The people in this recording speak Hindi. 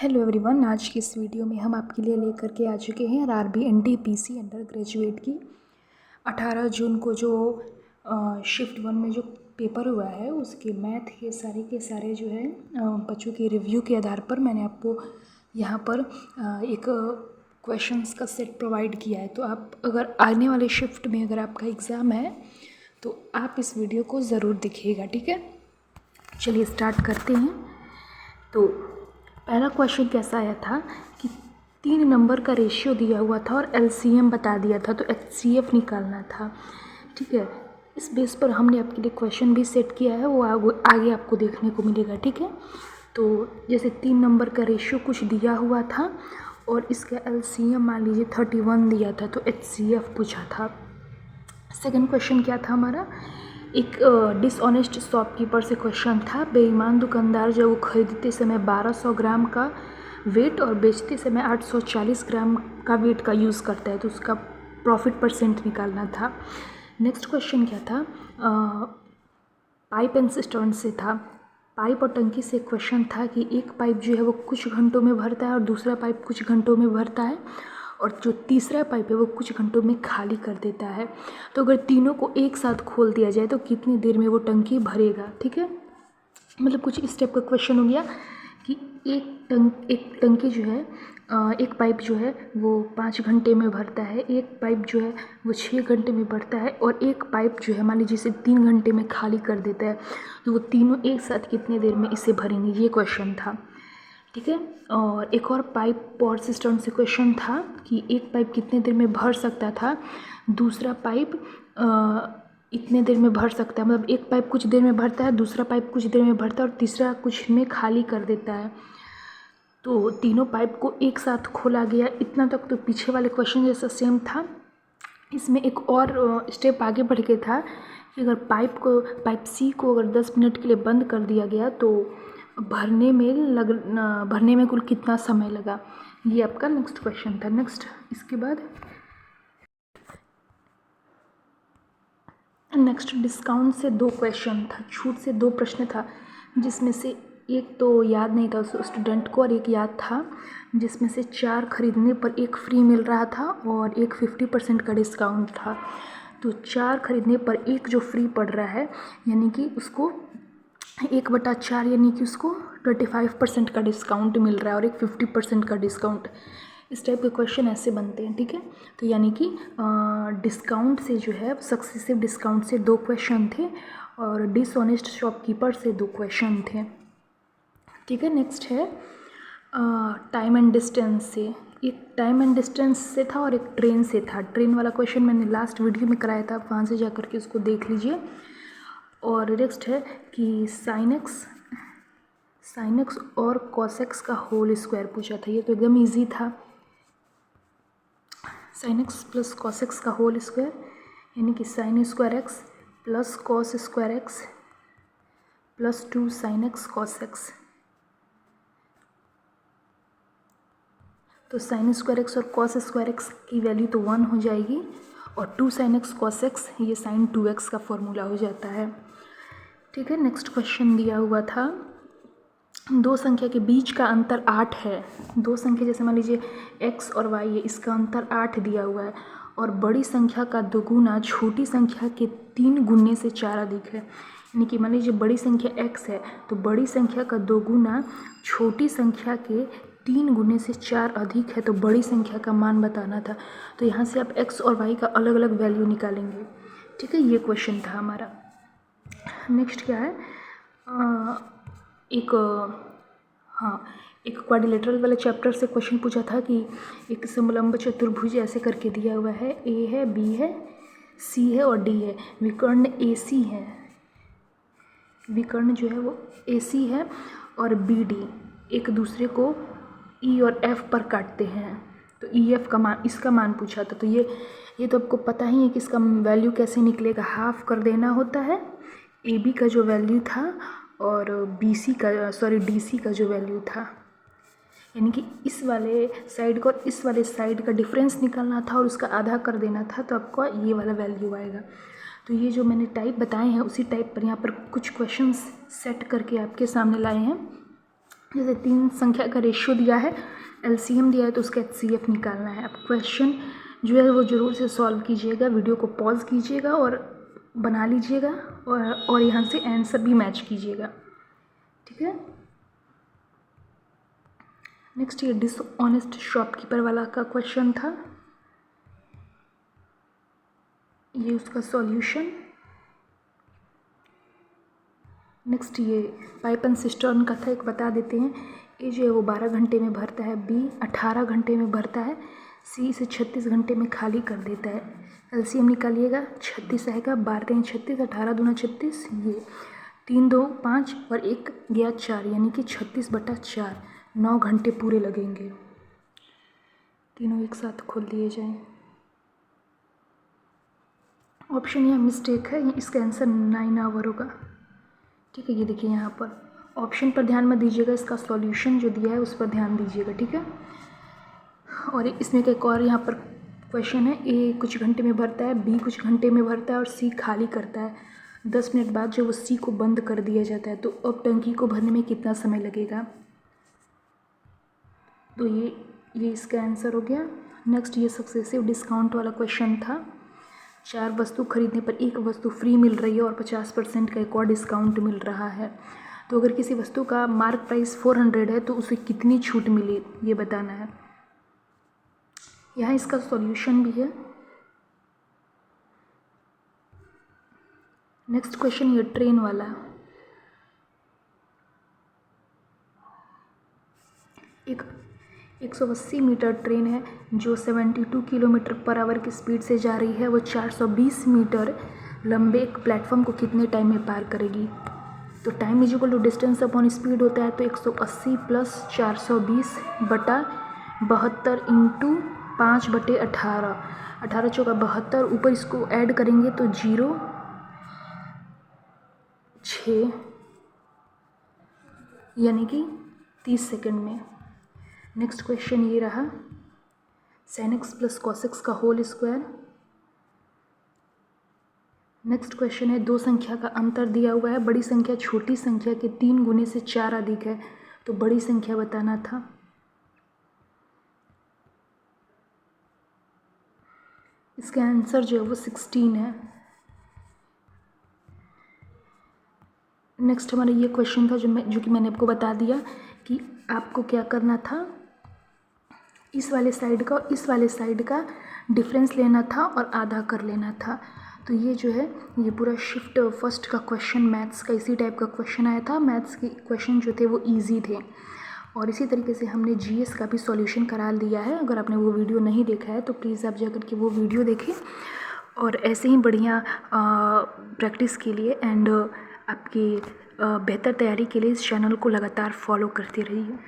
हेलो एवरीवन, आज की इस वीडियो में हम आपके लिए लेकर के आ चुके हैं आरआरबी एनटीपीसी अंडर ग्रेजुएट की 18 जून को जो शिफ्ट 1 में जो पेपर हुआ है उसके मैथ के सारे जो है बच्चों के रिव्यू के आधार पर मैंने आपको यहाँ पर एक क्वेश्चंस का सेट प्रोवाइड किया है। तो आप अगर आने वाले शिफ्ट में अगर आपका एग्ज़ाम है तो आप इस वीडियो को ज़रूर देखिएगा, ठीक है। चलिए स्टार्ट करते हैं। तो पहला क्वेश्चन कैसा आया था कि 3 नंबर का रेशियो दिया हुआ था और एलसीएम बता दिया था, तो एचसीएफ निकालना था, ठीक है। इस बेस पर हमने आपके लिए क्वेश्चन भी सेट किया है, वो आगे आपको देखने को मिलेगा, ठीक है। तो जैसे 3 नंबर का रेशियो कुछ दिया हुआ था और इसका एलसीएम मान लीजिए 31 दिया था, तो एचसीएफ पूछा था। सेकंड क्वेश्चन क्या था हमारा, एक डिसऑनेस्ट शॉपकीपर से क्वेश्चन था। बेईमान दुकानदार जब वो खरीदते समय 1200 ग्राम का वेट और बेचते समय 840 ग्राम का वेट का यूज़ करता है, तो उसका प्रॉफिट परसेंट निकालना था। नेक्स्ट क्वेश्चन क्या था, पाइप एंड सिस्टर्न से था। पाइप और टंकी से क्वेश्चन था कि एक पाइप जो है वो कुछ घंटों में भरता है और दूसरा पाइप कुछ घंटों में भरता है और जो तीसरा पाइप है वो कुछ घंटों में खाली कर देता है। तो अगर तीनों को एक साथ खोल दिया जाए तो कितनी देर में वो टंकी भरेगा, ठीक है। मतलब कुछ इस टाइप का क्वेश्चन हो गया कि एक टंकी जो है एक पाइप जो है वो 5 घंटे में भरता है, एक पाइप जो है वो 6 घंटे में भरता है और एक पाइप जो है मान लीजिए इसे 3 घंटे में खाली कर देता है, तो वो तीनों एक साथ कितनी देर में इसे भरेंगे, ये क्वेश्चन था, ठीक है। और एक और पाइप और सिस्टम से क्वेश्चन था कि एक पाइप कितने देर में भर सकता था, दूसरा पाइप इतने देर में भर सकता है, मतलब एक पाइप कुछ देर में भरता है, दूसरा पाइप कुछ देर में भरता है और तीसरा कुछ में खाली कर देता है। तो तीनों पाइप को एक साथ खोला गया। इतना तक तो पीछे वाले क्वेश्चन जैसा सेम था। इसमें एक और स्टेप आगे बढ़ के था कि अगर पाइप सी को अगर 10 मिनट के लिए बंद कर दिया गया तो भरने में कुल कितना समय लगा, ये आपका नेक्स्ट क्वेश्चन था। नेक्स्ट इसके बाद नेक्स्ट डिस्काउंट से 2 क्वेश्चन था, छूट से 2 प्रश्न था, जिसमें से एक तो याद नहीं था उस स्टूडेंट को और एक याद था, जिसमें से 4 खरीदने पर 1 फ्री मिल रहा था और एक 50% का डिस्काउंट था। तो 4 खरीदने पर 1 जो फ्री पड़ रहा है यानी कि उसको 1/4 यानी कि उसको 25% का डिस्काउंट मिल रहा है और एक 50% का डिस्काउंट। इस टाइप के क्वेश्चन ऐसे बनते हैं, ठीक है। तो यानी कि डिस्काउंट से जो है सक्सेसिव डिस्काउंट से 2 क्वेश्चन थे और डिसऑनेस्ट शॉपकीपर से 2 क्वेश्चन थे, ठीक है। नेक्स्ट है टाइम एंड डिस्टेंस से। एक टाइम एंड डिस्टेंस से था और एक ट्रेन से था। ट्रेन वाला क्वेश्चन मैंने लास्ट वीडियो में कराया था, आप वहाँ से जा कर के उसको देख लीजिए। और नेक्स्ट है कि साइनक्स और कॉसेक्स का होल स्क्वायर पूछा था, ये तो एकदम इजी था। साइनक्स प्लस कॉसेक्स का होल स्क्वायर यानी कि sine square x plus cos square x plus 2 sine x cos x. तो साइन स्क्वायर एक्स और कॉस स्क्वायर एक्स की वैल्यू तो 1 हो जाएगी और 2 साइन एक्स कॉस एक्स ये साइन 2x का फॉर्मूला हो जाता है, ठीक है। नेक्स्ट क्वेश्चन दिया हुआ था, 2 संख्या के बीच का अंतर 8 है। 2 संख्या जैसे मान लीजिए x और y है, इसका अंतर 8 दिया हुआ है और बड़ी संख्या का दोगुना छोटी संख्या के 3 गुने से 4 अधिक है। यानी कि मान लीजिए बड़ी संख्या x है तो बड़ी संख्या का दोगुना छोटी संख्या के 3 गुने से 4 अधिक है, तो बड़ी संख्या का मान बताना था। तो यहाँ से आप x और y का अलग अलग वैल्यू निकालेंगे, ठीक है। ये क्वेश्चन था हमारा। नेक्स्ट क्या है, एक क्वाड्रिलेटरल वाले चैप्टर से क्वेश्चन पूछा था कि एक समलंब चतुर्भुज ऐसे करके दिया हुआ है, ए है, बी है, सी है और डी है। विकर्ण ए सी है, विकर्ण जो है वो ए सी है और बी डी एक दूसरे को ई और एफ पर काटते हैं। तो ई एफ का मान, इसका मान पूछा था। तो ये तो आपको पता ही है कि इसका वैल्यू कैसे निकलेगा, हाफ कर देना होता है ए बी का जो वैल्यू था और डी सी का जो वैल्यू था, यानी कि इस वाले साइड को और इस वाले साइड का डिफरेंस निकालना था और उसका आधा कर देना था, तो आपको ये वाला वैल्यू आएगा। तो ये जो मैंने टाइप बताए हैं उसी टाइप पर यहाँ पर कुछ क्वेश्चंस सेट करके आपके सामने लाए हैं। जैसे 3 संख्या का रेशियो दिया है, एलसीएम दिया है, तो उसका एचसीएफ निकालना है। अब क्वेश्चन जो है वो ज़रूर से सॉल्व कीजिएगा, वीडियो को पॉज कीजिएगा और बना लीजिएगा और यहाँ से आंसर भी मैच कीजिएगा, ठीक है। नेक्स्ट ये डिसऑनेस्ट शॉपकीपर वाला का क्वेश्चन था, ये उसका सॉल्यूशन। नेक्स्ट ये पाइप एंड सिस्टर्न का था, एक बता देते हैं। ए जो है वो 12 घंटे में भरता है, बी 18 घंटे में भरता है, सी इसे 36 घंटे में खाली कर देता है। एलसीएम निकालिएगा, 36 आएगा, 12 36, 18 दूना 36, ये 3 2 5 और 1 गया 4, यानी कि 36/4, 9 घंटे पूरे लगेंगे। तीनों एक साथ खोल दिए जाएं। ऑप्शन यहाँ मिस्टेक है, इसका आंसर 9 आवर होगा, ठीक है। ये देखिए यहाँ पर ऑप्शन पर ध्यान मत दीजिएगा, इसका सॉल्यूशन जो दिया है उस पर ध्यान दीजिएगा, ठीक है। और इसमें एक और यहाँ पर क्वेश्चन है, ए कुछ घंटे में भरता है, बी कुछ घंटे में भरता है और सी खाली करता है। 10 मिनट बाद जो वो सी को बंद कर दिया जाता है, तो अब टंकी को भरने में कितना समय लगेगा। तो ये इसका आंसर हो गया। नेक्स्ट ये सक्सेसिव डिस्काउंट वाला क्वेश्चन था। 4 वस्तु खरीदने पर 1 वस्तु फ्री मिल रही है और 50% का एक और डिस्काउंट मिल रहा है। तो अगर किसी वस्तु का मार्क प्राइस 400 है तो उसे कितनी छूट मिली, ये बताना है। यहाँ इसका सॉल्यूशन भी है। नेक्स्ट क्वेश्चन ये ट्रेन वाला, एक 180 मीटर ट्रेन है जो 72 किलोमीटर पर आवर की स्पीड से जा रही है। वो 420 मीटर लंबे एक प्लेटफॉर्म को कितने टाइम में पार करेगी। तो time is equal to distance upon speed होता है, तो 180 + 420/72 इंटू 5/18, 18 चौका 72, ऊपर इसको ऐड करेंगे तो 0 6, यानी कि 30 सेकंड में। नेक्स्ट क्वेश्चन ये रहा, sin x + cos x का होल स्क्वायर। नेक्स्ट क्वेश्चन है, 2 संख्या का अंतर दिया हुआ है, बड़ी संख्या छोटी संख्या के 3 गुने से 4 अधिक है, तो बड़ी संख्या बताना था। इसका आंसर जो है वो 16 है। नेक्स्ट हमारा ये क्वेश्चन था जो कि मैंने आपको बता दिया कि आपको क्या करना था, इस वाले साइड का और इस वाले साइड का डिफरेंस लेना था और आधा कर लेना था। तो ये जो है ये पूरा शिफ्ट फर्स्ट का क्वेश्चन मैथ्स का इसी टाइप का क्वेश्चन आया था। मैथ्स के क्वेश्चन जो थे वो इजी थे और इसी तरीके से हमने जीएस का भी सॉल्यूशन करा दिया है। अगर आपने वो वीडियो नहीं देखा है तो प्लीज़ आप जाकर के वो वीडियो देखें और ऐसे ही बढ़िया प्रैक्टिस के लिए एंड आपकी बेहतर तैयारी के लिए इस चैनल को लगातार फॉलो करते रहिए।